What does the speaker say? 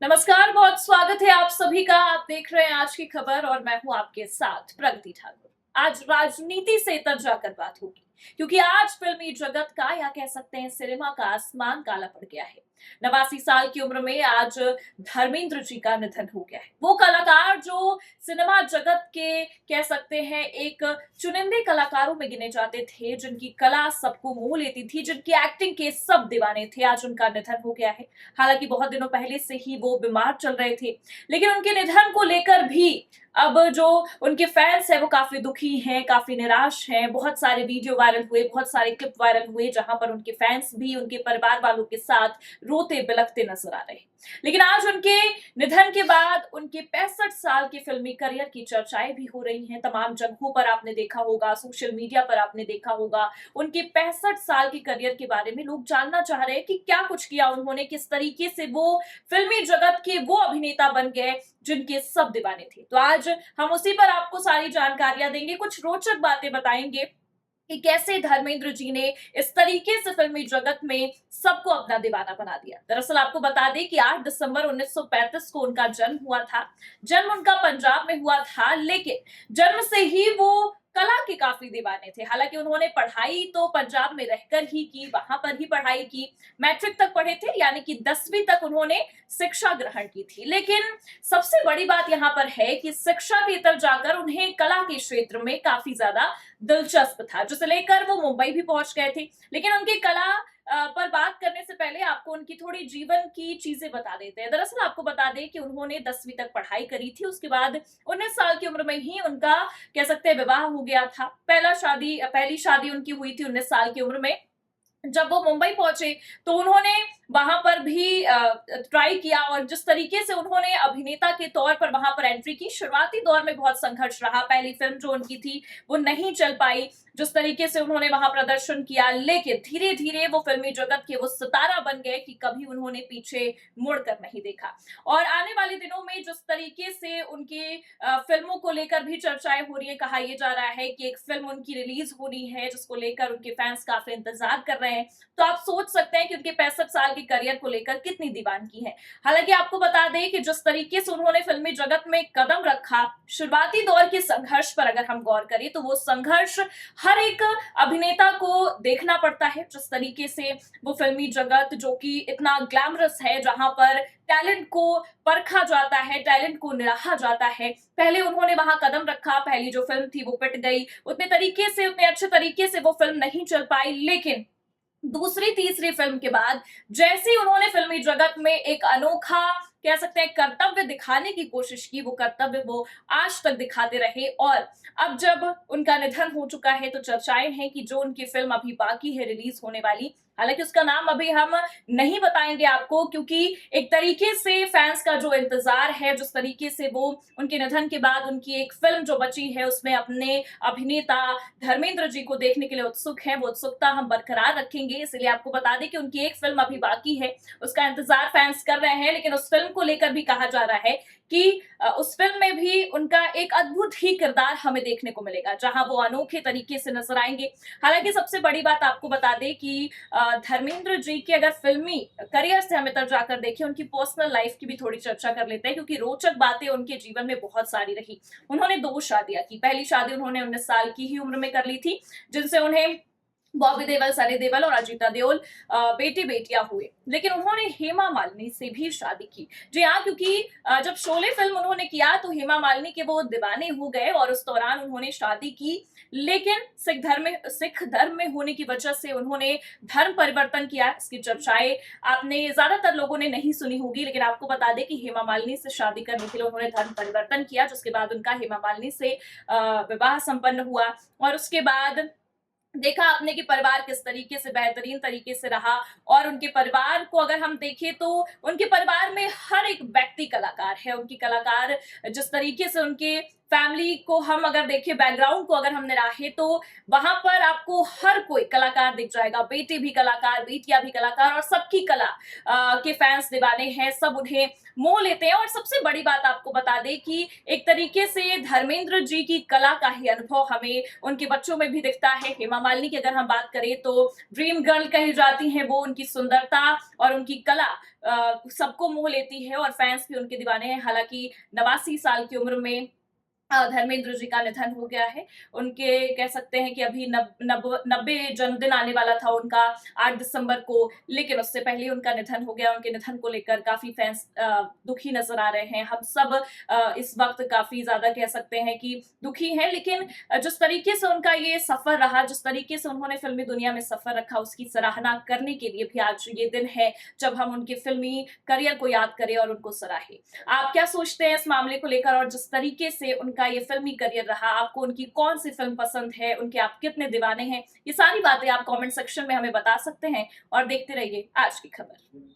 नमस्कार, बहुत स्वागत है आप सभी का। आप देख रहे हैं आज की खबर और मैं हूं आपके साथ प्रगति ठाकुर। आज राजनीति से तर जाकर बात होगी क्योंकि आज फिल्मी जगत का या कह सकते हैं सिनेमा का आसमान काला पड़ गया है। 89 साल की उम्र में आज धर्मेंद्र जी का निधन हो गया है। वो कलाकार जो सिनेमा जगत के कह सकते हैं एक चुनिंदे कलाकारों में गिने जाते थे, जिनकी कला सबको मोह लेती थी, जिनकी एक्टिंग के सब दीवाने थे, आज उनका निधन हो गया है। हालांकि बहुत दिनों पहले से ही वो बीमार चल रहे थे, लेकिन उनके निधन को लेकर भी अब जो उनके फैंस हैं वो काफी दुखी हैं, काफी निराश हैं। बहुत सारे वीडियो वायरल हुए, बहुत सारे क्लिप वायरल हुए जहां पर उनके फैंस भी उनके परिवार वालों के साथ रोते बिलखते नजर आ रहे हैं। लेकिन आज उनके निधन के बाद उनके 65 साल के फिल्मी करियर की चर्चाएं भी हो रही हैं। तमाम जगहों पर आपने देखा होगा, सोशल मीडिया पर आपने देखा होगा, उनके 65 साल के करियर के बारे में लोग जानना चाह रहे हैं कि क्या कुछ किया उन्होंने, किस तरीके से वो फिल्मी जगत के वो अभिनेता बन गए जिनके सब दीवाने थे। तो आज हम उसी पर आपको सारी जानकारियां देंगे, कुछ रोचक बातें बताएंगे कि कैसे धर्मेंद्र जी ने इस तरीके से फिल्मी जगत में सबको अपना दीवाना बना दिया। दरअसल आपको बता दें कि 8 दिसंबर 1935 को उनका जन्म हुआ था। जन्म उनका पंजाब में हुआ था, लेकिन जन्म से ही वो कला के काफी दीवाने थे। हालांकि उन्होंने पढ़ाई तो पंजाब में रहकर ही की, वहां पर ही पढ़ाई की, मैट्रिक तक पढ़े थे, यानी कि 10वीं तक उन्होंने शिक्षा ग्रहण की थी। लेकिन सबसे बड़ी बात यहाँ पर है कि शिक्षा की तरफ जाकर उन्हें कला के क्षेत्र में काफी ज्यादा दिलचस्प था, जिसे लेकर वो मुंबई भी पहुंच गए थे। लेकिन उनकी कला पर बात करने से पहले आपको उनकी थोड़ी जीवन की चीजें बता देते हैं। दरअसल आपको बता दें कि उन्होंने 10वीं तक पढ़ाई करी थी, उसके बाद 19 साल की उम्र में ही उनका कह सकते हैं विवाह हो गया था। पहली शादी उनकी हुई थी 19 साल की उम्र में। जब वो मुंबई पहुंचे तो उन्होंने वहां पर भी ट्राई किया, और जिस तरीके से उन्होंने अभिनेता के तौर पर वहां पर एंट्री की, शुरुआती दौर में बहुत संघर्ष रहा। पहली फिल्म जो उनकी थी वो नहीं चल पाई, जिस तरीके से उन्होंने वहां प्रदर्शन किया, लेकिन धीरे धीरे वो फिल्मी जगत के वो सितारा बन गए कि कभी उन्होंने पीछे मुड़कर नहीं देखा। और आने वाले दिनों में जिस तरीके से उनके फिल्मों को लेकर भी चर्चाएं हो रही है, कहा यह जा रहा है कि एक फिल्म उनकी रिलीज होनी है जिसको लेकर उनके फैंस काफी इंतजार कर रहे हैं। तो आप सोच सकते हैं कि उनके 65 साल के करियर को लेकर कितनी दीवानगी है। हालांकि आपको बता दें कि जिस तरीके से उन्होंने फिल्मी जगत में कदम रखा, शुरुआती दौर के संघर्ष पर अगर हम गौर करें तो वो संघर्ष हर एक अभिनेता को देखना पड़ता है। जिस तरीके से वो फिल्मी जगत जो कि इतना ग्लैमरस है, जहां पर टैलेंट को परखा जाता है, टैलेंट को निराहा जाता है, पहले उन्होंने वहां कदम रखा। पहली जो फिल्म थी वो पिट गई, उतने अच्छे तरीके से वो फिल्म नहीं चल पाई। लेकिन दूसरी तीसरी फिल्म के बाद जैसे ही उन्होंने फिल्मी जगत में एक अनोखा कह सकते हैं कर्तव्य दिखाने की कोशिश की, वो कर्तव्य वो आज तक दिखाते रहे। और अब जब उनका निधन हो चुका है तो चर्चाएं हैं कि जो उनकी फिल्म अभी बाकी है रिलीज होने वाली, हालांकि उसका नाम अभी हम नहीं बताएंगे आपको, क्योंकि एक तरीके से फैंस का जो इंतजार है, जिस तरीके से वो उनके निधन के बाद उनकी एक फिल्म जो बची है उसमें अपने अभिनेता धर्मेंद्र जी को देखने के लिए उत्सुक है, वो उत्सुकता हम बरकरार रखेंगे। इसलिए आपको बता दें कि उनकी एक फिल्म अभी बाकी है, उसका इंतजार फैंस कर रहे हैं। लेकिन उस फिल्म को लेकर भी कहा जा रहा है कि उस फिल्म में भी उनका एक अद्भुत ही किरदार हमें देखने को मिलेगा, जहां वो अनोखे तरीके से नजर आएंगे। हालांकि सबसे बड़ी बात आपको बता दें कि धर्मेंद्र जी के अगर फिल्मी करियर से हमें तब जाकर देखें, उनकी पर्सनल लाइफ की भी थोड़ी चर्चा कर लेते हैं, क्योंकि रोचक बातें उनके जीवन में बहुत सारी रही। उन्होंने 2 शादियां की। पहली शादी उन्होंने 19 साल की ही उम्र में कर ली थी, जिनसे उन्हें बॉबी देओल, सनी देओल और अजीता देओल बेटे बेटियां हुए। लेकिन उन्होंने हेमा मालिनी से भी शादी की। जी हाँ, क्योंकि जब शोले फिल्म उन्होंने किया तो हेमा मालिनी के वो दीवाने हो गए और उस दौरान उन्होंने शादी की। लेकिन सिख धर्म में होने की वजह से उन्होंने धर्म परिवर्तन किया। इसकी चर्चाएं आपने ज्यादातर लोगों ने नहीं सुनी होगी, लेकिन आपको बता दें कि हेमा मालिनी से शादी करने के लिए उन्होंने धर्म परिवर्तन किया, जिसके बाद उनका हेमा मालिनी से विवाह संपन्न हुआ। और उसके बाद देखा आपने कि परिवार किस तरीके से बेहतरीन तरीके से रहा। और उनके परिवार को अगर हम देखें तो उनके परिवार में हर एक व्यक्ति कलाकार है। उनकी कलाकार जिस तरीके से उनके फैमिली को हम अगर देखें, बैकग्राउंड को अगर हम निराहे, तो वहां पर आपको हर कोई कलाकार दिख जाएगा। बेटे भी कलाकार, बेटियां भी कलाकार, और सबकी कला के फैंस दीवाने हैं, सब उन्हें मोह लेते हैं। और सबसे बड़ी बात आपको बता दें कि एक तरीके से धर्मेंद्र जी की कला का ही अनुभव हमें उनके बच्चों में भी दिखता है। हेमा मालिनी की अगर हम बात करें तो ड्रीम गर्ल कही जाती हैं वो, उनकी सुंदरता और उनकी कला सबको मोह लेती है और फैंस भी उनके दीवाने हैं। हालांकि 89 साल की उम्र में धर्मेंद्र जी का निधन हो गया है। उनके कह सकते हैं कि अभी 90 जन्मदिन आने वाला था उनका 8 दिसंबर को, लेकिन उससे पहले उनका निधन हो गया। उनके निधन को लेकर काफी फैंस दुखी नजर आ रहे हैं। हम सब इस वक्त काफी ज्यादा कह सकते हैं कि दुखी हैं, लेकिन जिस तरीके से उनका ये सफर रहा, जिस तरीके से उन्होंने फिल्मी दुनिया में सफर रखा, उसकी सराहना करने के लिए भी आज ये दिन है जब हम उनके फिल्मी करियर को याद करें और उनको सराहें। आप क्या सोचते हैं इस मामले को लेकर, और जिस तरीके से उनका ये फिल्मी करियर रहा, आपको उनकी कौन सी फिल्म पसंद है, उनके आप कितने दीवाने हैं? ये सारी बातें आप कमेंट सेक्शन में हमें बता सकते हैं और देखते रहिए आज की खबर।